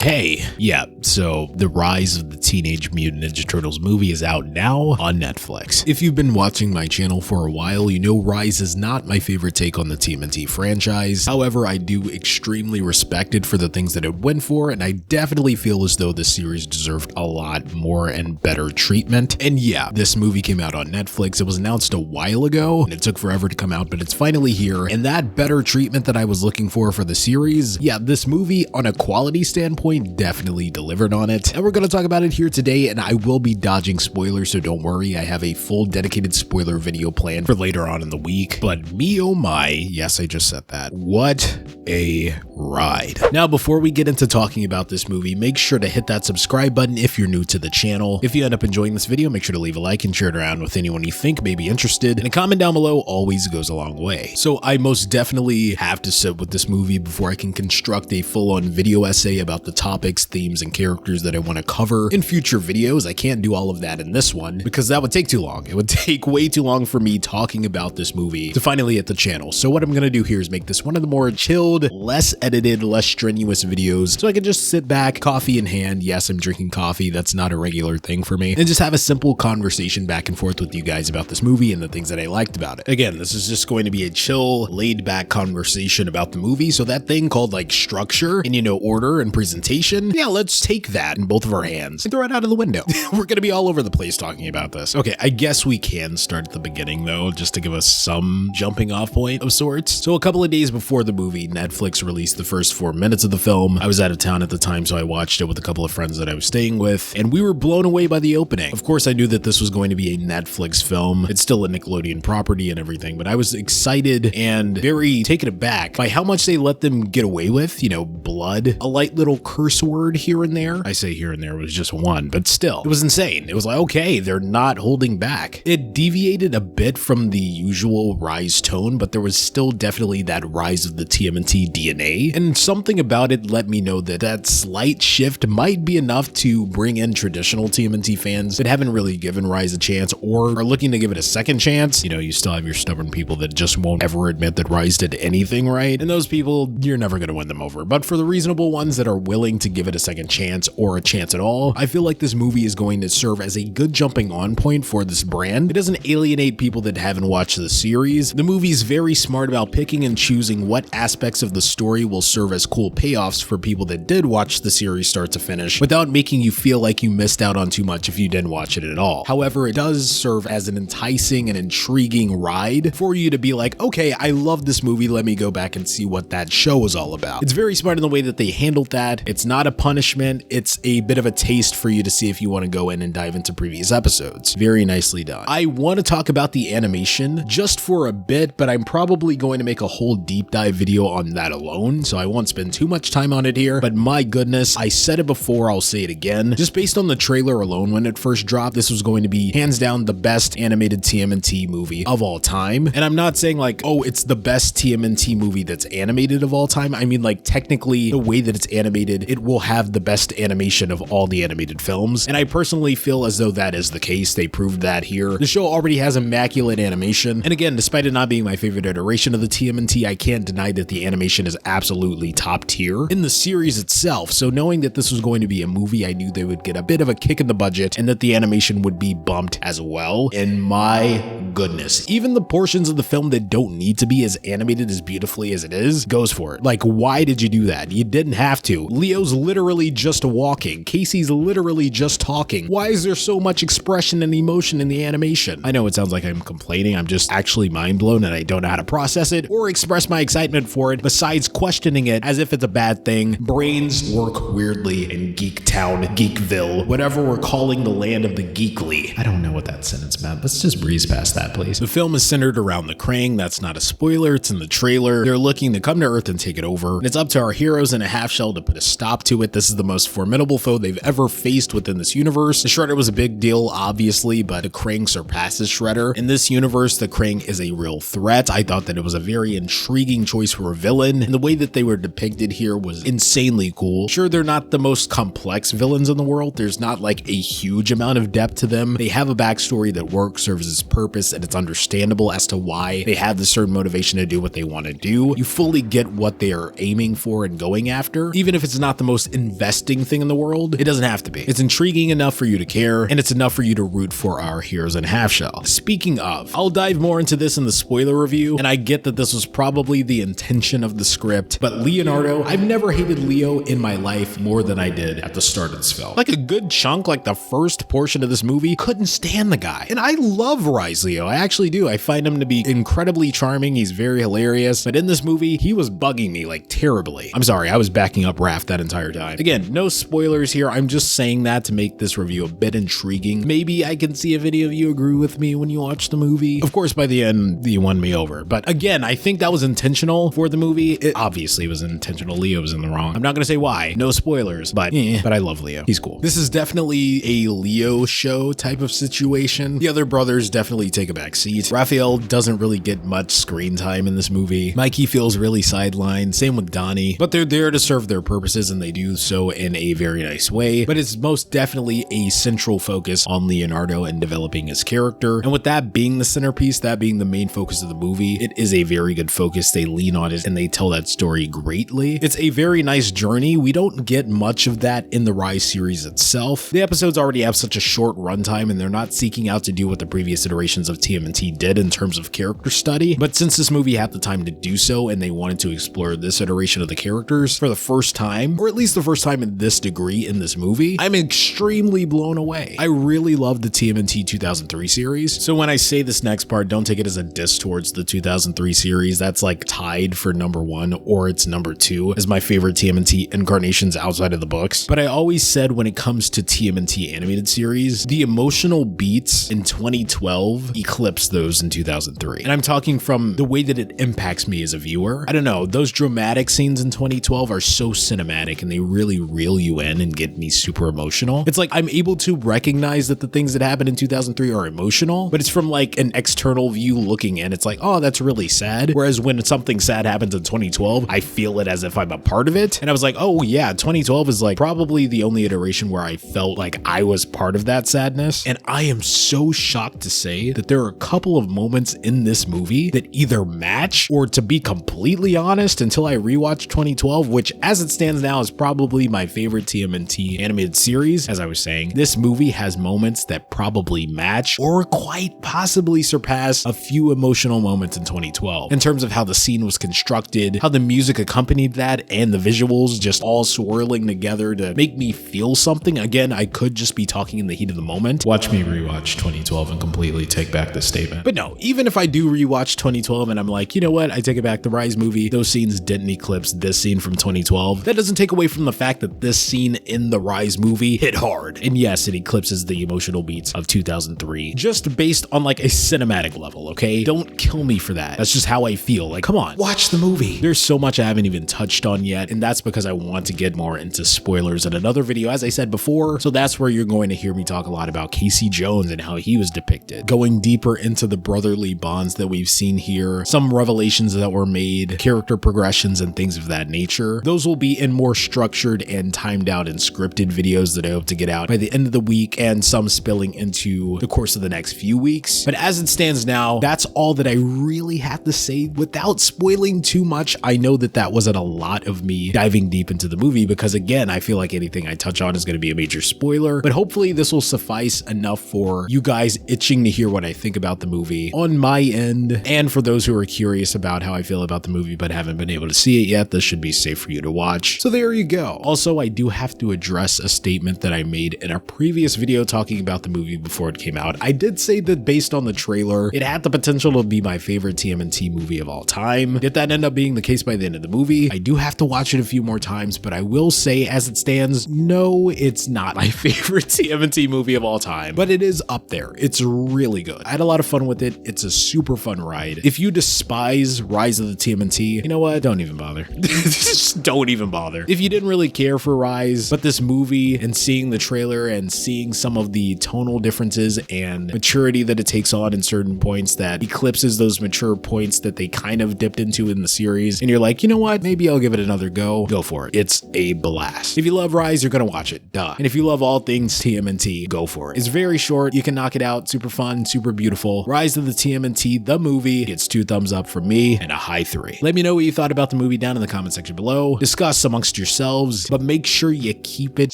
Hey, yeah, so the Rise of the Teenage Mutant Ninja Turtles movie is out now on Netflix. If you've been watching my channel for a while, you know Rise is not my favorite take on the TMNT franchise. However, I do extremely respect it for the things that it went for, and I definitely feel as though this series deserved a lot more and better treatment. And yeah, this movie came out on Netflix. It was announced a while ago, and it took forever to come out, but it's finally here. And that better treatment that I was looking for the series, yeah, this movie on a quality standpoint definitely delivered on it. And we're going to talk about it here today, and I will be dodging spoilers, so don't worry. I have a full dedicated spoiler video planned for later on in the week. But me oh my, yes, I just said that. What a ride. Now, before we get into talking about this movie, make sure to hit that subscribe button if you're new to the channel. If you end up enjoying this video, make sure to leave a like and share it around with anyone you think may be interested. And a comment down below always goes a long way. So I most definitely have to sit with this movie before I can construct a full-on video essay about the topics, themes, and characters that I want to cover in future videos. I can't do all of that in this one because that would take too long. It would take way too long for me talking about this movie to finally hit the channel. So what I'm going to do here is make this one of the more chilled, less edited, less strenuous videos so I can just sit back, coffee in hand. Yes, I'm drinking coffee. That's not a regular thing for me. And just have a simple conversation back and forth with you guys about this movie and the things that I liked about it. Again, this is just going to be a chill, laid back conversation about the movie. So that thing called like structure and, order and presentation, yeah, let's take that in both of our hands and throw it out of the window. We're going to be all over the place talking about this. Okay, I guess we can start at the beginning though, just to give us some jumping off point of sorts. So a couple of days before the movie, Netflix released the first 4 minutes of the film. I was out of town at the time, so I watched it with a couple of friends that I was staying with, and we were blown away by the opening. Of course, I knew that this was going to be a Netflix film. It's still a Nickelodeon property and everything, but I was excited and very taken aback by how much they let them get away with, blood, a light little curse word here and there. I say here and there, it was just one, but still, it was insane. It was like, okay, they're not holding back. It deviated a bit from the usual Rise tone, but there was still definitely that Rise of the TMNT DNA, and something about it let me know that that slight shift might be enough to bring in traditional TMNT fans that haven't really given Rise a chance or are looking to give it a second chance. You still have your stubborn people that just won't ever admit that Rise did anything right, and those people, you're never going to win them over. But for the reasonable ones that are willing to give it a second chance or a chance at all, I feel like this movie is going to serve as a good jumping on point for this brand. It doesn't alienate people that haven't watched the series. The movie's very smart about picking and choosing what aspects of the story will serve as cool payoffs for people that did watch the series start to finish without making you feel like you missed out on too much if you didn't watch it at all. However, it does serve as an enticing and intriguing ride for you to be like, okay, I love this movie, let me go back and see what that show is all about. It's very smart in the way that they handled that. It's not a punishment, it's a bit of a taste for you to see if you want to go in and dive into previous episodes. Very nicely done. I want to talk about the animation just for a bit, but I'm probably going to make a whole deep dive video on that alone, so I won't spend too much time on it here. But my goodness, I said it before, I'll say it again. Just based on the trailer alone when it first dropped, this was going to be hands down the best animated TMNT movie of all time. And I'm not saying like, oh, it's the best TMNT movie that's animated of all time. I mean, like, technically the way that it's animated, it will have the best animation of all the animated films. And I personally feel as though that is the case. They proved that here. The show already has immaculate animation. And again, despite it not being my favorite iteration of the TMNT, I can't deny that the animation is absolutely top tier in the series itself. So knowing that this was going to be a movie, I knew they would get a bit of a kick in the budget and that the animation would be bumped as well. And my goodness, even the portions of the film that don't need to be as animated as beautifully as it is, goes for it. Like, why did you do that? You didn't have to. Leo's literally just walking. Casey's literally just talking. Why is there so much expression and emotion in the animation? I know it sounds like I'm complaining. I'm just actually mind blown and I don't know how to process it or express my excitement for it besides questioning it as if it's a bad thing. Brains work weirdly in Geek Town, Geekville, whatever we're calling the land of the geekly. I don't know what that sentence meant. Let's just breeze past that, please. The film is centered around the KRANG. That's not a spoiler. It's in the trailer. They're looking to come to Earth and take it over. And it's up to our heroes in a half shell to put a stop to it. This is the most formidable foe they've ever faced within this universe. The Shredder was a big deal, obviously, but the KRANG surpasses Shredder. In this universe, the KRANG is a real threat. I thought that it was a very intriguing choice for a villain, and the way that they were depicted here was insanely cool. Sure, they're not the most complex villains in the world. There's not like a huge amount of depth to them. They have a backstory that works, serves its purpose, and it's understandable as to why they have the certain motivation to do what they want to do. You fully get what they are aiming for and going after, even if it's not not the most investing thing in the world, it doesn't have to be. It's intriguing enough for you to care, and it's enough for you to root for our heroes in Half-Shell. Speaking of, I'll dive more into this in the spoiler review, and I get that this was probably the intention of the script, but Leonardo, I've never hated Leo in my life more than I did at the start of this film. Like a good chunk, like the first portion of this movie, couldn't stand the guy. And I love Rise Leo, I actually do. I find him to be incredibly charming, he's very hilarious, but in this movie, he was bugging me like terribly. I'm sorry, I was backing up Raph that entire time. Again, no spoilers here, I'm just saying that to make this review a bit intriguing. Maybe I can see if any of you agree with me when you watch the movie. Of course, by the end, you won me over. But again, I think that was intentional for the movie. It obviously was intentional. Leo was in the wrong. I'm not gonna say why. No spoilers, but I love Leo. He's cool. This is definitely a Leo show type of situation. The other brothers definitely take a back seat. Raphael doesn't really get much screen time in this movie. Mikey feels really sidelined. Same with Donnie. But they're there to serve their purposes, and they do so in a very nice way. But it's most definitely a central focus on Leonardo and developing his character. And with that being the centerpiece, that being the main focus of the movie, it is a very good focus. They lean on it and they tell that story greatly. It's a very nice journey. We don't get much of that in the Rise series itself. The episodes already have such a short runtime, and they're not seeking out to do what the previous iterations of TMNT did in terms of character study. But since this movie had the time to do so, and they wanted to explore this iteration of the characters for the first time, or at least the first time in this degree in this movie, I'm extremely blown away. I really love the TMNT 2003 series. So when I say this next part, don't take it as a diss towards the 2003 series. That's like tied for #1, or it's #2 as my favorite TMNT incarnations outside of the books. But I always said when it comes to TMNT animated series, the emotional beats in 2012 eclipse those in 2003. And I'm talking from the way that it impacts me as a viewer. I don't know, those dramatic scenes in 2012 are so cinematic, and they really reel you in and get me super emotional. It's like I'm able to recognize that the things that happened in 2003 are emotional, but it's from like an external view looking in. It's like, oh, that's really sad. Whereas when something sad happens in 2012, I feel it as if I'm a part of it. And I was like, oh yeah, 2012 is like probably the only iteration where I felt like I was part of that sadness. And I am so shocked to say that there are a couple of moments in this movie that either match, or to be completely honest, until I rewatched 2012, which as it stands now is probably my favorite TMNT animated series. As I was saying, this movie has moments that probably match or quite possibly surpass a few emotional moments in 2012 in terms of how the scene was constructed, how the music accompanied that, and the visuals just all swirling together to make me feel something. Again, I could just be talking in the heat of the moment. Watch me rewatch 2012 and completely take back this statement. But no, even if I do rewatch 2012 and I'm like, you know what, I take it back, the Rise movie, those scenes didn't eclipse this scene from 2012. That doesn't take away from the fact that this scene in the Rise movie hit hard. And yes, it eclipses the emotional beats of 2003, just based on like a cinematic level, okay? Don't kill me for that. That's just how I feel. Like, come on, watch the movie. There's so much I haven't even touched on yet, and that's because I want to get more into spoilers in another video, as I said before. So that's where you're going to hear me talk a lot about Casey Jones and how he was depicted, going deeper into the brotherly bonds that we've seen here, some revelations that were made, character progressions, and things of that nature. Those will be in more structured and timed out and scripted videos that I hope to get out by the end of the week, and some spilling into the course of the next few weeks. But as it stands now, that's all that I really have to say without spoiling too much. I know that that wasn't a lot of me diving deep into the movie, because again, I feel like anything I touch on is going to be a major spoiler, but hopefully this will suffice enough for you guys itching to hear what I think about the movie on my end. And for those who are curious about how I feel about the movie but haven't been able to see it yet, this should be safe for you to watch. So there you go. Also, I do have to address a statement that I made in a previous video talking about the movie before it came out. I did say that based on the trailer, it had the potential to be my favorite TMNT movie of all time. Did that end up being the case by the end of the movie? I do have to watch it a few more times, but I will say as it stands, no, it's not my favorite TMNT movie of all time, but it is up there. It's really good. I had a lot of fun with it. It's a super fun ride. If you despise Rise of the TMNT, you know what? Don't even bother. Just don't even bother. If you didn't really care for Rise, but this movie and seeing the trailer and seeing some of the tonal differences and maturity that it takes on in certain points that eclipses those mature points that they kind of dipped into in the series, and you're like, you know what? Maybe I'll give it another go for it. It's a blast. If you love Rise, you're gonna watch it, duh. And if you love all things TMNT, go for it. It's very short. You can knock it out. Super fun, super beautiful. Rise of the TMNT, the movie, gets 2 thumbs up from me and a high 3. Let me know what you thought about the movie down in the comment section below. Discuss amongst yourselves yourselves, but make sure you keep it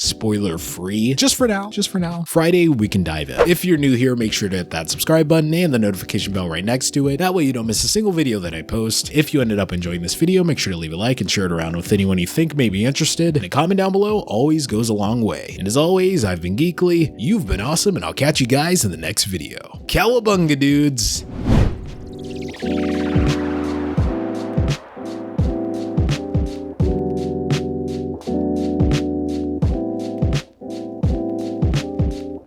spoiler free. Just for now. Friday, we can dive in. If you're new here, make sure to hit that subscribe button and the notification bell right next to it. That way you don't miss a single video that I post. If you ended up enjoying this video, make sure to leave a like and share it around with anyone you think may be interested. And a comment down below always goes a long way. And as always, I've been Geekly, you've been awesome, and I'll catch you guys in the next video. Cowabunga, dudes!